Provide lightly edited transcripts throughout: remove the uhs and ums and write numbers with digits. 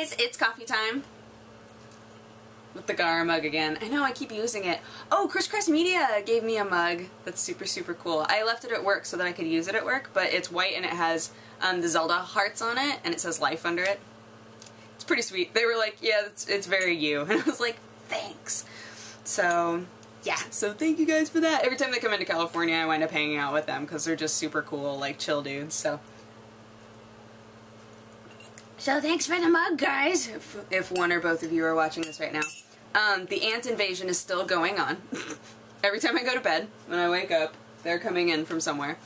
guys, it's coffee time. With the Gara mug again. I know, I keep using it. Oh, Crisscross Media gave me a mug that's super, super cool. I left it at work so that I could use it at work, but it's white and it has the Zelda hearts on it, and it says life under it. It's pretty sweet. They were like, yeah, it's very you. And I was like, thanks. So, yeah. So thank you guys for that. Every time they come into California, I wind up hanging out with them because they're just super cool, like, chill dudes, so. So thanks for the mug, guys, if one or both of you are watching this right now. The ant invasion is still going on. Every time I go to bed, when I wake up, they're coming in from somewhere.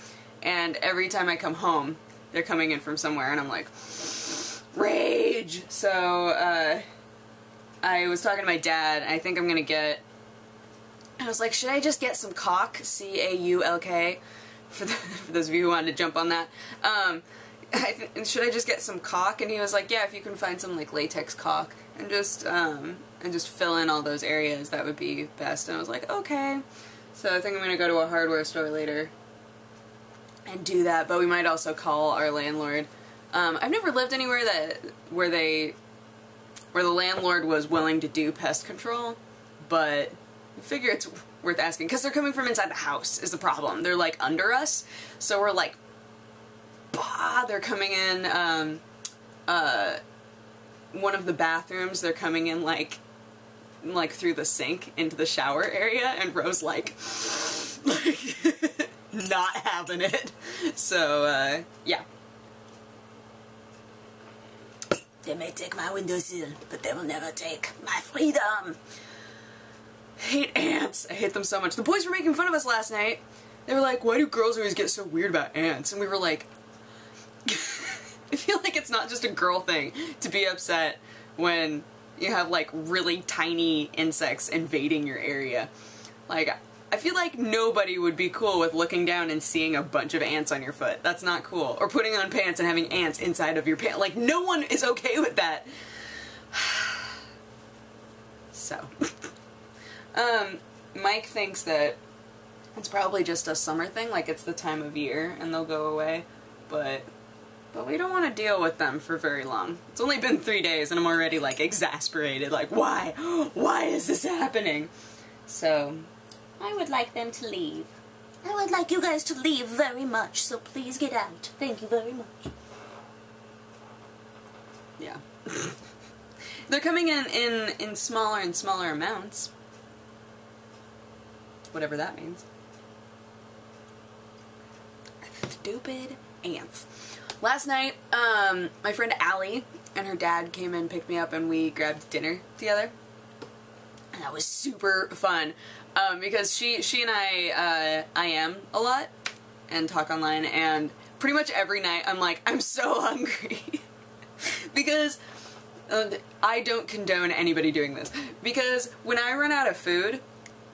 And every time I come home, they're coming in from somewhere, and I'm like, rage! So, I was talking to my dad, and I think I'm gonna get, I was like, should I just get some caulk? C-A-U-L-K, for those of you who wanted to jump on that. Should I just get some caulk? And he was like, yeah, if you can find some like latex caulk and just fill in all those areas, that would be best. And I was like, okay. So I think I'm gonna go to a hardware store later and do that, but we might also call our landlord. I've never lived anywhere where the landlord was willing to do pest control, but I figure it's worth asking, because they're coming from inside the house is the problem. They're like under us, so we're like, bah, they're coming in, one of the bathrooms, they're coming in like through the sink into the shower area, and Rose like not having it. So, yeah. They may take my windowsill, but they will never take my freedom. I hate ants. I hate them so much. The boys were making fun of us last night. They were like, why do girls always get so weird about ants? And we were like, I feel like it's not just a girl thing to be upset when you have like really tiny insects invading your area. Like, I feel like nobody would be cool with looking down and seeing a bunch of ants on your foot. That's not cool. Or putting on pants and having ants inside of your pants. Like, no one is okay with that. So. Mike thinks that it's probably just a summer thing, like it's the time of year and they'll go away, but we don't want to deal with them for very long. It's only been 3 days and I'm already like exasperated, like why? Why is this happening? So, I would like them to leave. I would like you guys to leave very much, so please get out. Thank you very much. Yeah. They're coming in smaller and smaller amounts. Whatever that means. Stupid ants. Last night, my friend Allie and her dad came and picked me up and we grabbed dinner together. And that was super fun. Because she and I am a lot and talk online, and pretty much every night I'm like, I'm so hungry. Because I don't condone anybody doing this. Because when I run out of food,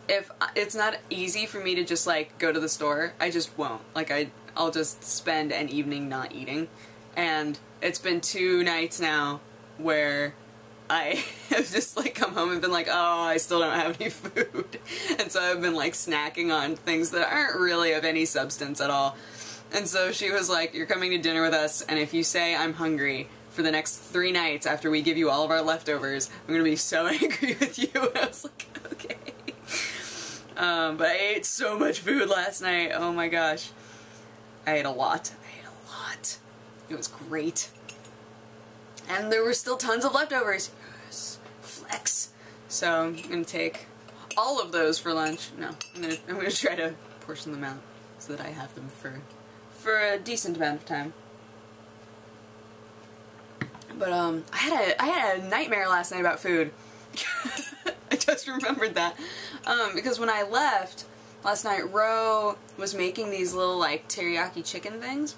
if it's not easy for me to just like go to the store, I just won't. Like I'll just spend an evening not eating. And it's been 2 nights now where I have just like come home and been like, oh, I still don't have any food. And so I've been like snacking on things that aren't really of any substance at all. And so she was like, you're coming to dinner with us, and if you say I'm hungry for the next 3 nights after we give you all of our leftovers, I'm gonna be so angry with you. And I was like, okay. But I ate so much food last night. Oh my gosh. I ate a lot. It was great. And there were still tons of leftovers. Yes. Flex. So I'm gonna take all of those for lunch. No, I'm gonna try to portion them out so that I have them for a decent amount of time. But I had a nightmare last night about food. I just remembered that. Because when I left last night, Ro was making these little like teriyaki chicken things.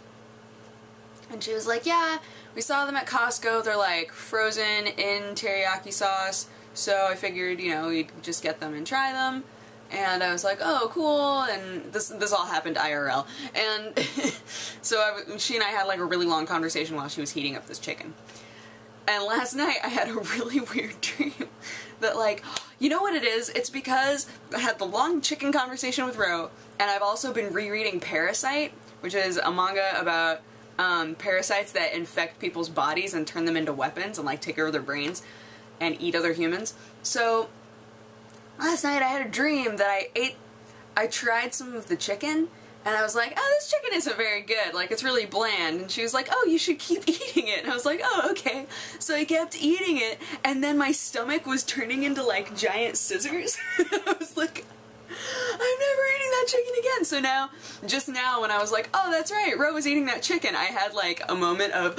And she was like, yeah, we saw them at Costco. They're like frozen in teriyaki sauce. So I figured, you know, we'd just get them and try them. And I was like, oh, cool. And this all happened IRL. And so she and I had like a really long conversation while she was heating up this chicken. And last night I had a really weird dream that like, you know what it is? It's because I had the long chicken conversation with Ro, and I've also been rereading Parasite, which is a manga about parasites that infect people's bodies and turn them into weapons and like take over their brains and eat other humans. So last night I had a dream that I tried some of the chicken and I was like, oh, this chicken isn't very good, like it's really bland. And she was like, oh, you should keep eating it. And I was like, oh, okay. So I kept eating it and then my stomach was turning into like giant scissors. I was like, I'm never eating that chicken again. So now, just now when I was like, oh, that's right, Ro was eating that chicken, I had like a moment of,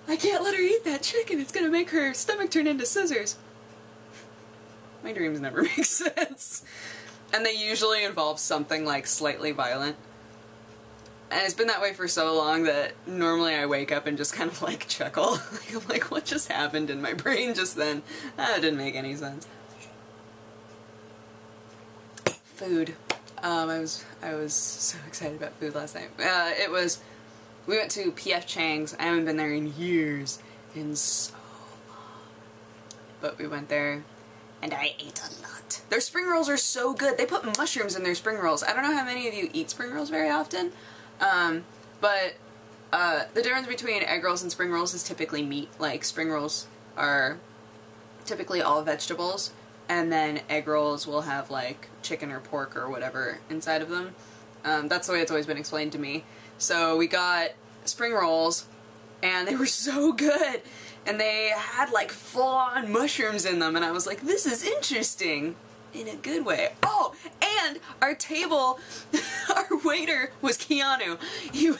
I can't let her eat that chicken, it's gonna make her stomach turn into scissors. My dreams never make sense. And they usually involve something like slightly violent. And it's been that way for so long that normally I wake up and just kind of like chuckle. I'm like, what just happened in my brain just then? That didn't make any sense. Food. I was so excited about food last night. We went to P.F. Chang's. I haven't been there in years. In so long. But we went there and I ate a lot. Their spring rolls are so good. They put mushrooms in their spring rolls. I don't know how many of you eat spring rolls very often. But the difference between egg rolls and spring rolls is typically meat. Like spring rolls are typically all vegetables. And then egg rolls will have like chicken or pork or whatever inside of them. That's the way it's always been explained to me. So we got spring rolls and they were so good. And they had like full-on mushrooms in them and I was like, this is interesting in a good way. Oh, and our table, our waiter was Keanu. He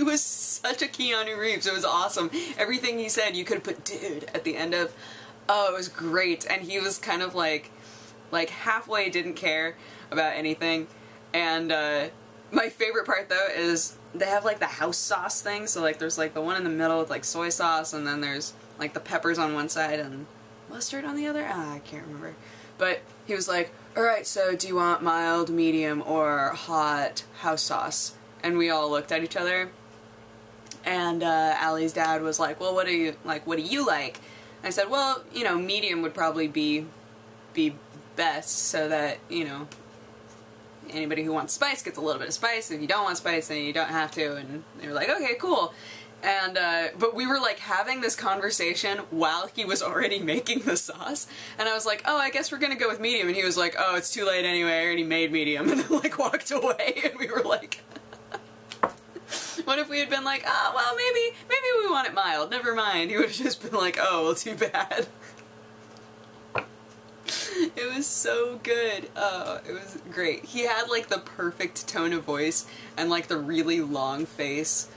was such a Keanu Reeves. It was awesome. Everything he said you could have put dude at the end of. Oh, it was great. And he was kind of like halfway didn't care about anything. And my favorite part though is they have like the house sauce thing. So like there's like the one in the middle with like soy sauce and then there's like the peppers on one side and mustard on the other. Ah, I can't remember. But he was like, alright, so do you want mild, medium, or hot house sauce? And we all looked at each other. And Allie's dad was like, well, what do you like? I said, well, you know, medium would probably be best so that, you know, anybody who wants spice gets a little bit of spice. If you don't want spice, then you don't have to. And they were like, okay, cool. And, but we were like having this conversation while he was already making the sauce. And I was like, oh, I guess we're gonna go with medium. And he was like, oh, it's too late anyway. I already made medium. And then like walked away. And we were like, what if we had been like, oh, well, maybe we want it mild, never mind. He would have just been like, oh, well, too bad. It was so good. Oh, it was great. He had like the perfect tone of voice and like the really long face.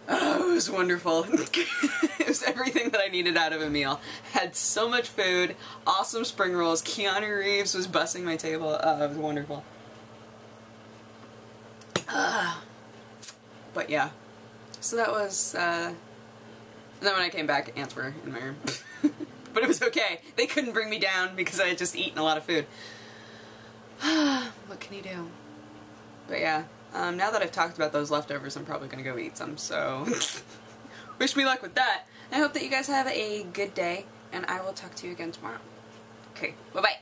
Oh, it was wonderful. It was everything that I needed out of a meal. Had so much food, awesome spring rolls. Keanu Reeves was bussing my table. Oh, it was wonderful. But yeah, so that was, and then when I came back, ants were in my room. But it was okay. They couldn't bring me down because I had just eaten a lot of food. What can you do? But yeah, now that I've talked about those leftovers, I'm probably gonna go eat some, so wish me luck with that. I hope that you guys have a good day, and I will talk to you again tomorrow. Okay, bye-bye.